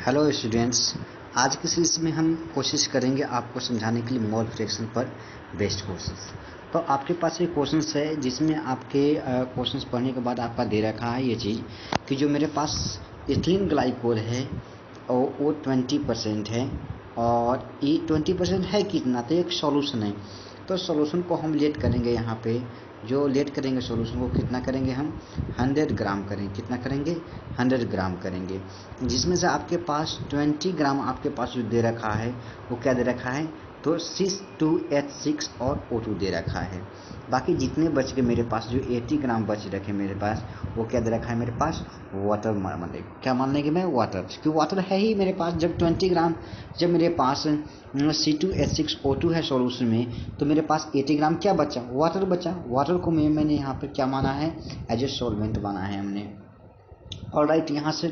Hello students. आज की series में हम कोशिश करेंगे आपको समझाने के लिए मोल फ्रैक्शन पर बेस्ड क्वेश्चंस। तो आपके पास ये क्वेश्चंस है जिसमें आपके क्वेश्चंस पढ़ने के बाद आपका दे रखा है ये चीज़ कि जो मेरे पास इथिलीन ग्लाइकोल है और वो 20% है और ये 20% है कितना, तो एक सॉल्यूशन है। तो सॉल्यूशन को हम लेट करेंगे, यहाँ पे जो लेट करेंगे सॉल्यूशन को कितना करेंगे हम 100 ग्राम करेंगे। कितना करेंगे 100 ग्राम करेंगे, जिसमें से आपके पास 20 ग्राम आपके पास जो दे रखा है वो क्या दे रखा है, तो C2H6 और O2 दे रखा है। बाकी जितने बच गए मेरे पास जो 80 ग्राम बच रखे मेरे पास वो क्या दे रखा है मेरे पास, वाटर मान लेंगे। क्या मान लेंगे मैं, वाटर, क्योंकि वाटर है ही मेरे पास। जब 20 ग्राम जब मेरे पास C2H6O2 है सॉल्यूशन में, तो मेरे पास 80 ग्राम क्या बचा, वाटर बचा। वाटर को मैंने यहाँ पे क्या माना है, एज ए सॉल्वेंट माना है हमने। ऑलराइट, यहाँ से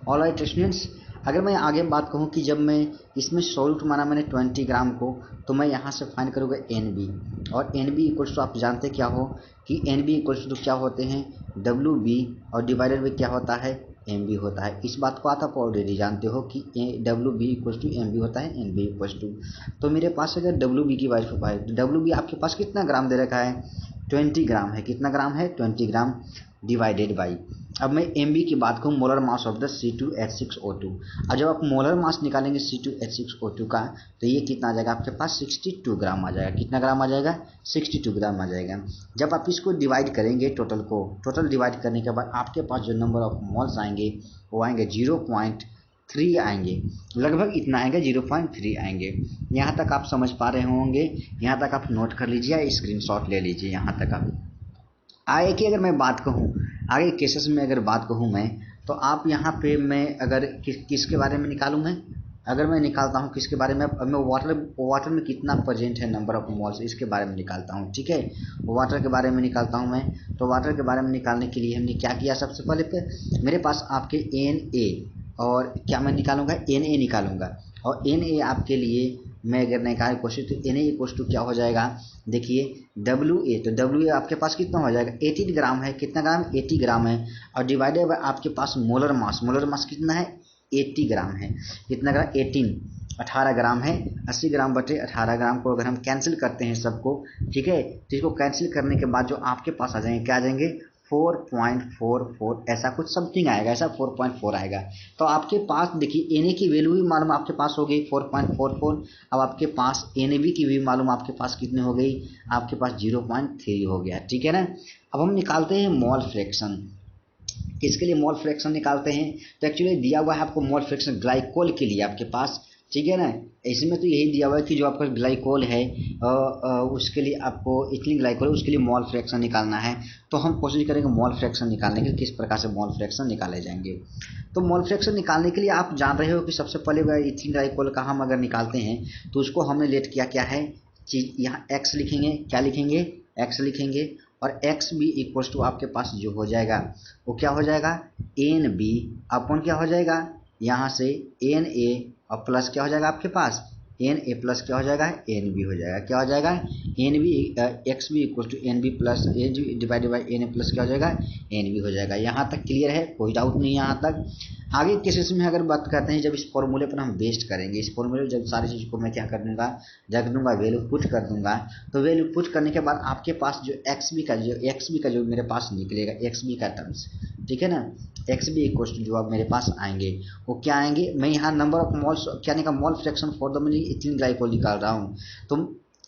ऑलराइट स्टूडेंट्स, अगर मैं आगे बात कहूँ कि जब मैं इसमें सॉल्यूट माना मैंने 20 ग्राम को, तो मैं यहाँ से फाइंड करूँगा NB। और NB इक्वल्स टू आप जानते क्या हो कि NB इक्वल्स टू क्या होते हैं, WB, और डिवाइडेड बाई क्या होता है, MB होता है। इस बात को आप ऑलरेडी जानते हो कि WB इक्वल्स टू MB होता है, NB इक्वल्स टू। तो मेरे पास अगर WB की वैल्यू पाए तो WB आपके पास कितना ग्राम दे रखा है, 20 ग्राम है। कितना ग्राम है, 20 ग्राम, डिवाइडेड बाई, अब मैं MB की बात करूँ, molar mass of the C2H6O2। और जब आप मोलर मास निकालेंगे C2H6O2 का, तो ये कितना आ जाएगा आपके पास, 62 ग्राम आ जाएगा। कितना ग्राम आ जाएगा, 62 ग्राम आ जाएगा। जब आप इसको डिवाइड करेंगे टोटल डिवाइड करने के बाद आपके पास जो नंबर ऑफ मोल्स आएंगे वो आएंगे 0.3 आएंगे, लगभग इतना आएंगे, 0.3 आएंगे। यहाँ तक आप समझ पा रहे होंगे, यहाँ तक आप नोट कर लीजिए, स्क्रीनशॉट ले लीजिए। यहाँ तक आप आगे की अगर मैं बात कहूँ, आगे केसेस में अगर बात कहूँ मैं, तो आप यहाँ पे मैं अगर किसके बारे में निकालूँ, मैं अगर मैं निकालता हूँ किसके बारे में, अब मैं वाटर में कितना प्रेजेंट है नंबर ऑफ मोल्स, इसके बारे में निकालता हूँ। ठीक है, वाटर के बारे में निकालता हूँ मैं। तो वाटर के बारे में निकालने के लिए हमने क्या किया, सबसे पहले पे मेरे पास आपके Na, और क्या मैं निकालूंगा, Na निकालूंगा। और Na आपके लिए मैं अगर निकाल कोशिश, तो Na इक्वल टू क्या हो जाएगा, देखिए WA, तो WA आपके पास कितना हो जाएगा, 18 ग्राम है। कितना ग्राम, 80 ग्राम है। और डिवाइडेड बाय आपके पास मोलर मास कितना है, 80 ग्राम है। कितना ग्राम, 18 ग्राम है। 80 ग्राम बटे 18 ग्राम को अगर हम कैंसिल करते हैं सबको, ठीक है, तो इसको कैंसिल करने के बाद जो आपके पास आ जाएंगे, क्या आ जाएंगे, 4.44, ऐसा कुछ समथिंग आएगा, ऐसा 4.4 आएगा। तो आपके पास देखिए Na की वैल्यू भी मालूम आपके पास हो गई 4.44। अब आपके पास NB की भी मालूम आपके पास कितने हो गई, आपके पास 0.3 हो गया। ठीक है ना। अब हम निकालते हैं मोल फ्रैक्शन। किसके लिए मोल फ्रैक्शन निकालते हैं, तो एक्चुअली दिया हुआ है आपको मोल फ्रैक्शन ग्लाइकोल के लिए आपके पास। ठीक है ना, इसमें तो यही दिया हुआ है कि जो आपका ग्लाइकोल है उसके लिए आपको इथिलीन ग्लाइकोल, उसके लिए मोल फ्रैक्शन निकालना है। तो हम कोशिश करेंगे मोल फ्रैक्शन निकालने के लिए, किस प्रकार से मोल फ्रैक्शन निकाले जाएंगे। तो मोल फ्रैक्शन निकालने के लिए आप जान रहे हो कि सबसे पहले इथिलीन ग्लाइकोल का हम अगर निकालते हैं तो उसको हमने लेट किया क्या है चीज, यहाँ x लिखेंगे, क्या लिखेंगे, x लिखेंगे। और एक्स बी इक्वल्स टू आपके पास जो हो जाएगा वो क्या हो जाएगा, NB अपन क्या हो जाएगा, यहाँ से Na और प्लस क्या हो जाएगा आपके पास, Na प्लस क्या हो जाएगा, NB हो जाएगा। क्या हो जाएगा, NB X B equal to NB plus divided by Na plus क्या हो जाएगा, NB हो जाएगा। यहाँ तक क्लियर है, कोई डाउट नहीं यहाँ तक। आगे केसेस में अगर बात करते हैं, जब इस फॉर्मूले पर हम बेस्ड करेंगे, इस फॉर्मूले जब सारी चीज़ को मैं क्या कर दूंगा, रख दूंगा, वैल्यू पुट कर दूंगा। तो वैल्यू पुट करने के बाद आपके पास जो XB का जो मेरे पास निकलेगा, XB का टर्म्स, ठीक है ना, XB इक्वल टू जो अब मेरे पास आएंगे वो क्या आएंगे, मैं यहाँ नंबर ऑफ मोल्स क्या निकाल, मोल फ्रैक्शन फॉर द मैंने इथिलीन ग्लाइकोल निकाल रहा हूँ। तो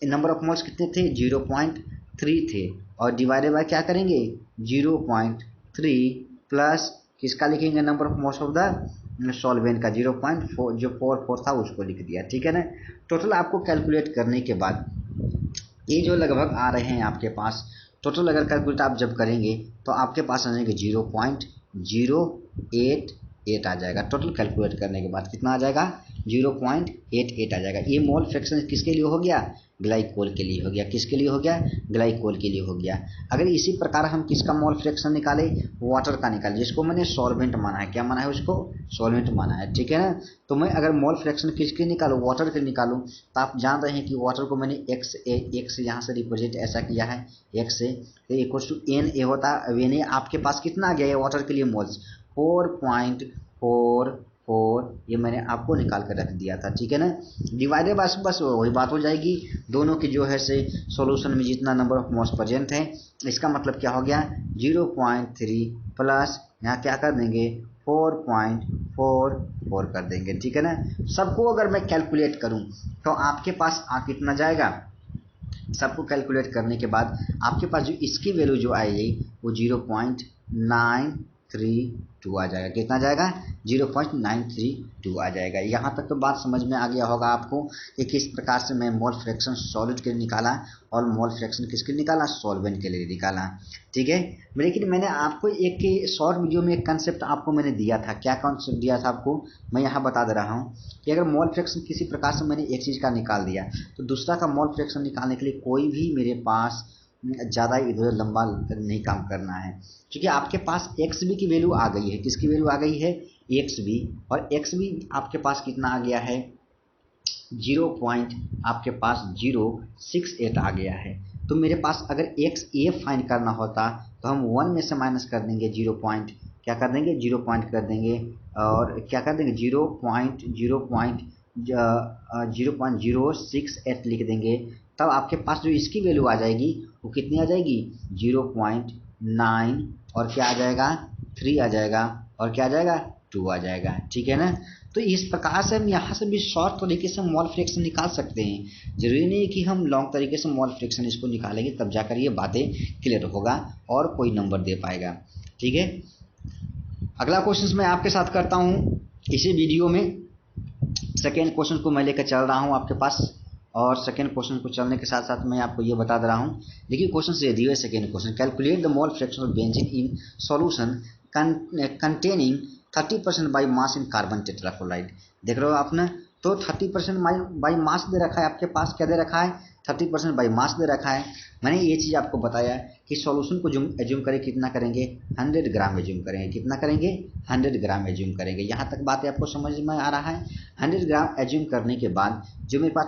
नंबर ऑफ मोल्स कितने थे, 0.3 थे। और डिवाइडेड बाय क्या करेंगे, 0.3 प्लस किसका लिखेंगे, number of moles of the solvent का 0.4, जो 44 था उसको लिख दिया। ठीक है ना। टोटल आपको कैलकुलेट करने के बाद ये जो लगभग आ रहे हैं आपके पास, टोटल अगर कैलकुलेट आप जब करेंगे तो आपके पास आ जाएंगे 0.088 आ जाएगा। टोटल कैलकुलेट करने के बाद कितना आ जाएगा, 0.88 आ जाएगा। ये मोल फ्रैक्शन किसके लिए हो गया, ग्लाइकोल के लिए हो गया। किसके लिए हो गया, ग्लाइकोल के लिए हो गया। अगर इसी प्रकार हम किसका मोल फ्रैक्शन निकाले, वाटर का निकाले, जिसको मैंने सॉल्वेंट माना है, क्या माना है उसको, सॉल्वेंट माना है। ठीक है ना। तो मैं अगर मोल फ्रैक्शन किसके निकालूँ, वाटर के निकालूँ, तो आप जान रहे हैं कि वाटर को मैंने x यहाँ से रिप्रेजेंट ऐसा किया है, x से इक्वल टू Na होता है। Na आपके पास कितना आ गया है वाटर के लिए मोल्स, 4.44 4, ये मैंने आपको निकाल कर रख दिया था, ठीक है ना। डिवाइडेड बस बस वही बात हो जाएगी, दोनों की जो है से सॉल्यूशन में जितना नंबर ऑफ मोल्स प्रेजेंट है, इसका मतलब क्या हो गया 0.3 प्लस यहाँ क्या कर देंगे 4.44 कर देंगे, ठीक है ना। सबको अगर मैं कैलकुलेट करूं तो आपके पास कितना जाएगा, सबको कैलकुलेट करने के बाद आपके पास जो इसकी वैल्यू जो आएगी वो 0.932 आ जाएगा। कितना जाएगा 0.932 आ जाएगा। यहाँ तक तो बात समझ में आ गया होगा आपको कि किस प्रकार से मैं मोल फ्रैक्शन सॉलिड के लिए निकाला और मोल फ्रैक्शन किसके लिए निकाला, सॉल्वेंट के लिए निकाला, ठीक है। लेकिन मैंने आपको एक शॉर्ट वीडियो में एक कंसेप्ट आपको मैंने दिया था। क्या कंसेप्ट दिया था आपको, मैं यहाँ बता दे रहा हूँ कि अगर मोल फ्रैक्शन किसी प्रकार से मैंने एक चीज़ का निकाल दिया तो दूसरा का मोल फ्रैक्शन निकालने के लिए कोई भी मेरे पास ज़्यादा इधर लंबा नहीं काम करना है, क्योंकि आपके पास एक्स बी की वैल्यू आ गई है। किसकी वैल्यू आ गई है, एक्स बी, और एक्स बी आपके पास कितना आ गया है 0.068 आ गया है। तो मेरे पास अगर एक्स ए फाइंड करना होता तो हम 1 में से माइनस कर देंगे 0 पॉइंट, क्या कर देंगे 0 पॉइंट कर देंगे, और क्या कर देंगे 0.068 लिख देंगे। तब आपके पास जो इसकी वैल्यू आ जाएगी वो कितनी आ जाएगी 0.9 और क्या आ जाएगा 3 आ जाएगा, और क्या आ जाएगा 2 आ जाएगा, ठीक है ना। तो इस प्रकार से हम यहाँ से भी शॉर्ट तरीके से मोल फ्रैक्शन निकाल सकते हैं। जरूरी नहीं कि हम लॉन्ग तरीके से मोल फ्रैक्शन इसको निकालेंगे तब जाकर ये बातें क्लियर होगा और कोई नंबर दे पाएगा, ठीक है। अगला क्वेश्चन मैं आपके साथ करता हूँ इसी वीडियो में। सेकेंड क्वेश्चन को मैं लेकर चल रहा हूँ आपके पास, और सेकेंड क्वेश्चन को चलने के साथ साथ मैं आपको ये बता दे रहा हूँ। देखिए क्वेश्चन से दिया है second question, calculate the mole fraction of benzene in solution containing 30% by mass in carbon tetrachloride. देख रहे हो आपने, तो 30% बाई मास दे रखा है आपके पास, क्या दे रखा है 30% बाई मास दे रखा है। मैंने ये चीज़ आपको बताया कि सॉल्यूशन को एज्यूम करें कितना करेंगे 100 ग्राम एज्यूम करेंगे, कितना करेंगे 100 ग्राम एज्यूम करेंगे। यहाँ तक बात आपको समझ में आ रहा है। 100 ग्राम एज्यूम करने के बाद जो मेरे पास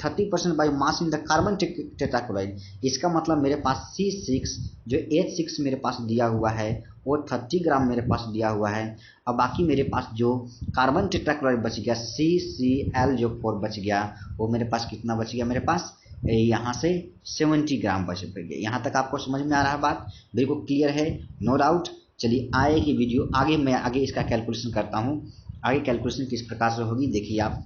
30% by mass in the carbon tetrachloride, इसका मतलब मेरे पास C6 जो H6 मेरे पास दिया हुआ है वो 30 ग्राम मेरे पास दिया हुआ है, और बाकी मेरे पास जो कार्बन टेट्राक्लोराइड बच गया CCl जो 4 बच गया, वो मेरे पास कितना बच गया, मेरे पास यहाँ से 70 ग्राम बच गया। यहाँ तक आपको समझ में आ रहा है, बात बिल्कुल क्लियर है, नो डाउट। चलिए आए की वीडियो आगे, मैं आगे इसका कैलकुलेशन करता हूँ। आगे कैलकुलेशन किस प्रकार से होगी देखिए आप,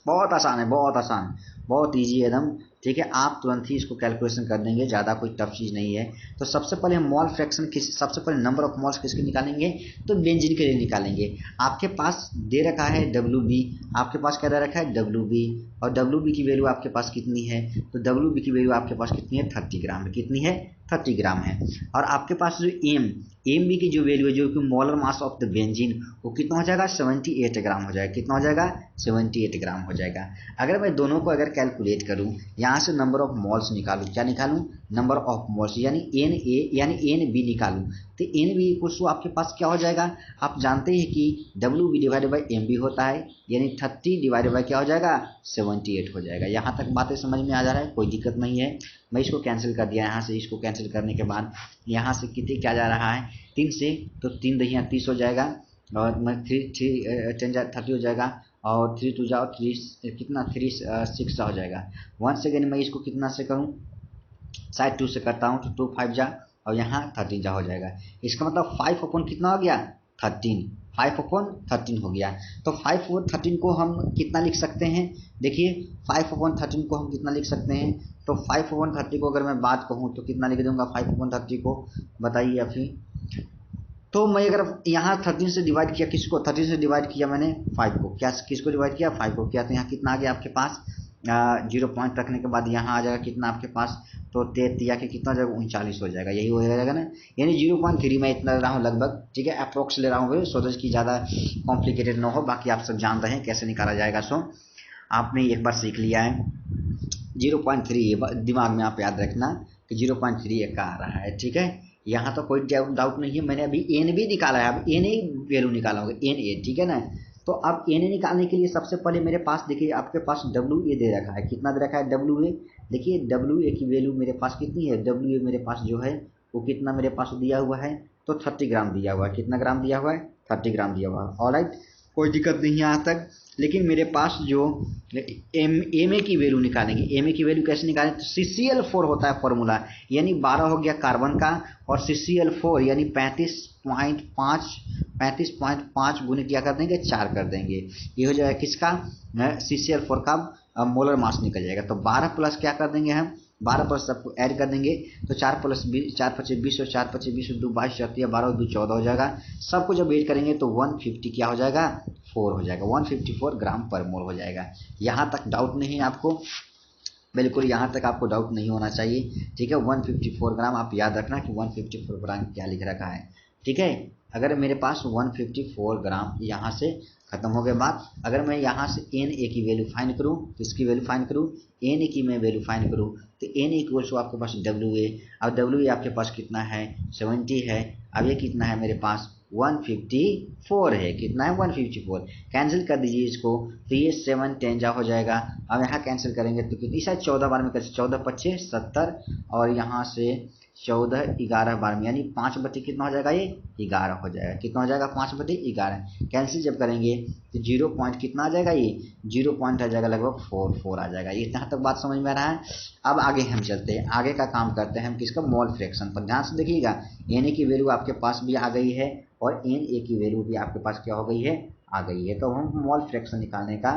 बहुत आसान है, बहुत आसान, बहुत ईजी है एकदम, ठीक है। आप तुरंत ही इसको कैलकुलेशन कर देंगे, ज़्यादा कोई टफ चीज़ नहीं है। तो सबसे पहले हम मोल फ्रैक्शन सबसे पहले नंबर ऑफ मोल्स किसके निकालेंगे, तो बेंजीन के लिए निकालेंगे। आपके पास दे रखा है WB, आपके पास क्या दे रखा है WB, और WB की वैल्यू आपके पास कितनी है, तो WB की वैल्यू आपके पास कितनी है 30 ग्राम है, कितनी है 30 ग्राम है। और आपके पास जो MB की जो वैल्यू है, जो कि molar mass of the benzene, वो कितना हो जाएगा 78 ग्राम हो जाएगा, कितना हो जाएगा 78 ग्राम हो जाएगा। अगर मैं दोनों को अगर कैलकुलेट करूं, यहाँ से नंबर ऑफ मोल्स निकालूं, क्या निकालूं नंबर ऑफ मोल्स, यानी NA यानी NB निकालूं, तो NB इक्वल्स टू आपके पास क्या हो जाएगा, आप जानते हैं कि WB डिवाइडेड बाई MB होता है, यानी 30 डिवाइडेड बाई क्या हो जाएगा 78 हो जाएगा। यहाँ तक बातें समझ में आ जा रहा है, कोई दिक्कत नहीं है। मैं इसको कैंसिल कर दिया, यहाँ से इसको कैंसिल करने के बाद यहाँ से कितने क्या जा रहा है 3 से, तो 3 दहिया 30 हो जाएगा, और मैं 10 30 हो जाएगा, और 3 2 जाओ 3 कितना 3 6 हो जाएगा। वंस अगेन मैं इसको कितना से करूँ, शायद 2 से करता हूँ, तो 2 5 जा, और यहाँ 13 जा हो जाएगा। इसका मतलब 5 अपॉन कितना हो गया 13, 5 अपॉन 13 हो गया। तो 5 अपॉन 13 को हम कितना लिख सकते हैं, देखिए 5 अपॉन 13 को हम कितना लिख सकते हैं, तो 5 अपॉन 30 को अगर मैं बात कहूँ तो कितना लिख दूंगा 5 अपॉन 30 को, बताइए अभी। तो मैं अगर यहाँ 13 से डिवाइड किया, किसको 13 से डिवाइड किया मैंने 5 को, क्या किसको डिवाइड किया 5 को किया, तो यहाँ कितना आ गया आपके पास 0 पॉइंट रखने के बाद यहाँ आ जाएगा कितना आपके पास, तो 33 के कितना हो जाएगा 39 हो जाएगा, यही हो जाएगा ना। यानी 0.3 मैं इतना ले रहा हूँ लगभग, ठीक है, अप्रोक्स ले रहा हूँ, सोच की ज़्यादा कॉम्प्लिकेटेड ना हो, बाकी आप सब जान रहे हैं कैसे निकाला जाएगा। सो आपने एक बार सीख लिया है 0.3, दिमाग में आप याद रखना कि 0.3 का आ रहा है, ठीक है। यहाँ तो कोई डाउट नहीं है। मैंने अभी NB निकाला है, अब NA वैल्यू निकाला होगा NA, ठीक है ना। तो अब NA निकालने के लिए सबसे पहले मेरे पास देखिए आपके पास WA दे रखा है, कितना दे रखा है WA, देखिए WA की वैल्यू मेरे पास कितनी है, WA मेरे पास जो है वो कितना मेरे पास दिया हुआ है तो 30 ग्राम दिया हुआ है। कितना ग्राम दिया हुआ है? 30 ग्राम दिया हुआ है। ऑलराइट, कोई दिक्कत नहीं है यहाँ तक। लेकिन मेरे पास जो एम ए की वैल्यू निकालेंगे, एम ए की वैल्यू कैसे निकालें? तो CCl4 होता है फॉर्मूला, यानी 12 हो गया कार्बन का, और CCl4 यानी 35.5 गुने क्या कर देंगे? 4 कर देंगे। ये हो जाएगा किसका? CCl4 का मोलर मास निकल जाएगा। तो 12 प्लस क्या कर देंगे हम? 12 प्लस सबको ऐड कर देंगे, तो 4 प्लस 20, 4 पचे 20 और 4 पचे 20, 2 22, 12 2 14 हो जाएगा। सबको जब ऐड करेंगे तो 150 क्या हो जाएगा? 4 हो जाएगा। 154 ग्राम पर मोल हो जाएगा। यहाँ तक डाउट नहीं है आपको? बिल्कुल यहाँ तक आपको डाउट नहीं होना चाहिए। ठीक है, 154 ग्राम आप याद रखना कि 154 ग्राम क्या लिख रखा है। ठीक है, अगर मेरे पास 154 ग्राम यहाँ से खत्म हो गए बात। अगर मैं यहाँ से Na की वैल्यू फाइंड करूँ, किसकी वैल्यू फाइंड करूँ? Na की मैं वैल्यू फाइंड करूँ तो Na इक्वल्स टू आपके पास WA। अब WA आपके पास कितना है? 70 है। अब ये कितना है मेरे पास? 154 है। कितना है? 154। कैंसिल कर दीजिए इसको, तो ये 7 10 जा हो जाएगा। अब यहाँ कैंसिल करेंगे तो कितनी? शायद 14 बार में कर, 14 पच्चे 70, और यहाँ से 14 11 बार में, यानी 5 बटे कितना हो जाएगा? ये 11 हो जाएगा। कितना हो जाएगा? 5 बटे 11। कैंसिल जब करेंगे तो 0 पॉइंट कितना आ जाएगा? ये 0 पॉइंट आ जाएगा लगभग 44 आ जाएगा। ये यहाँ तक बात समझ में आ रहा है? अब आगे हम चलते हैं, आगे का काम करते हैं हम किसका? मोल फ्रैक्शन पर। ध्यान से देखिएगा, Na की वैल्यू आपके पास भी आ गई है और Na की वैल्यू भी आपके पास क्या हो गई है? आ गई है। तो हम मोल फ्रैक्शन निकालने का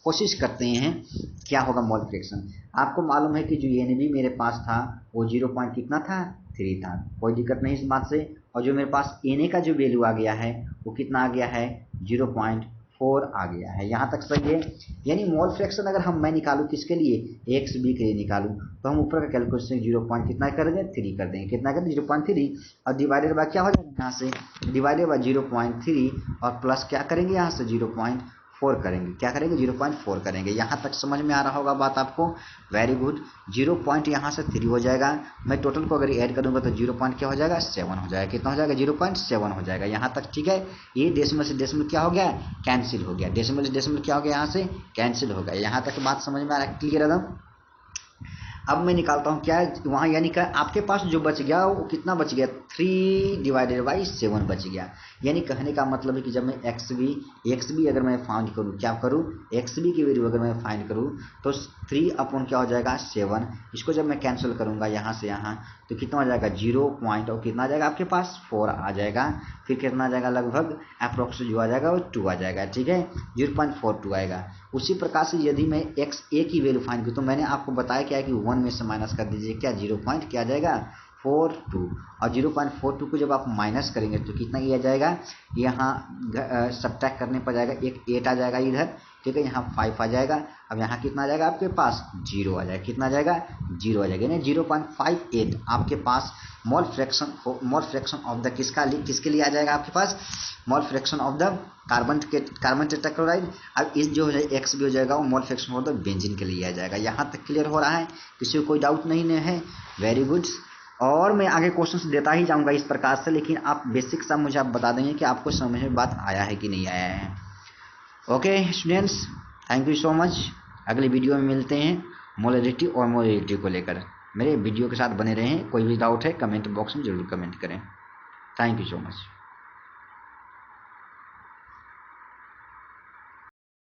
कोशिश करते हैं। क्या होगा मोल फ्रैक्शन? आपको मालूम है कि जो Na मेरे पास था वो 0 पॉइंट कितना था? 3 था। कोई दिक्कत नहीं इस बात से। और जो मेरे पास Na का जो वैल्यू आ गया है वो कितना आ गया है? 0.4 आ गया है। यहाँ तक सही है। यानी मोल फ्रैक्शन अगर मैं निकालूं किसके लिए? XB के लिए निकालूं, तो हम ऊपर का कैलकुलेशन 0 पॉइंट कितना कर देंगे? 3 कर देंगे। कितना कर देंगे? 0.3, और डिवाइडेड बाय क्या हो जाएगा? यहाँ से डिवाइडेड बाय 0.3, और प्लस क्या करेंगे? यहाँ से 0.4 करेंगे। क्या करेंगे? 0.4 करेंगे। यहाँ तक समझ में आ रहा होगा बात आपको? Very good. 0 पॉइंट यहाँ से 3 हो जाएगा। मैं टोटल को अगर ऐड करूंगा तो 0 पॉइंट क्या हो जाएगा? 7 हो जाएगा। कितना हो जाएगा? 0.7 हो जाएगा। यहाँ तक ठीक है। ये डेसिमल से डेसिमल क्या हो गया? कैंसिल हो गया। डेसिमल से डेसिमल क्या हो गया? यहाँ से कैंसिल हो गया। यहाँ तक बात समझ में आ रहा है? क्लियर एकदम? अब मैं निकालता हूँ क्या वहाँ, यानी कि आपके पास जो बच गया वो कितना बच गया? 3/7 बच गया। यानी कहने का मतलब है कि जब मैं XB अगर मैं फाइंड करूँ, क्या करूँ? XB की वैल्यू अगर मैं फाइंड करूँ तो 3 अपॉन क्या हो जाएगा? 7। इसको जब मैं कैंसिल करूँगा यहाँ से यहाँ, तो कितना हो जाएगा? 0 पॉइंट, और कितना आ जाएगा आपके पास? 4 आ जाएगा। फिर कितना आ जाएगा? लगभग अप्रोक्स जो आ जाएगा वो 2 आ जाएगा। ठीक है, 0.42 आएगा। उसी प्रकार से यदि मैं XA की वैल्यू फाइंड करूँ तो मैंने आपको बताया क्या है कि 1 में से माइनस कर दीजिए, क्या 0 पॉइंट क्या आ जाएगा? 42। और 0.42 को जब आप माइनस करेंगे तो कितना ये आ जाएगा? यहाँ सब्ट्रैक्ट करने पर जाएगा, एक 8 आ जाएगा इधर। ठीक है, यहाँ 5 आ जाएगा। अब यहाँ कितना आ जाएगा आपके पास? 0 आ जाएगा। कितना आ जाएगा? 0 आ जाएगा। यानी 0.58 आपके पास मोल फ्रैक्शन ऑफ द किसके लिए आ जाएगा आपके पास? Mole fraction of the carbon tetrachloride. अब इस जो है एक्स भी हो जाएगा वो mole fraction of the benzene के लिए आ जाएगा। यहाँ तक क्लियर हो रहा है? किसी को कोई डाउट नहीं है? Very good. और मैं आगे क्वेश्चंस देता ही जाऊंगा इस प्रकार से, लेकिन आप बेसिक सा मुझे आप बता देंगे कि आपको समझ में बात आया है कि नहीं आया है। Okay students, thank you so much. अगले वीडियो में मिलते हैं मोलरिटी और मोलिटी को लेकर। मेरे वीडियो के साथ बने रहें। कोई भी डाउट है कमेंट बॉक्स में जरूर कमेंट करें। Thank you so much.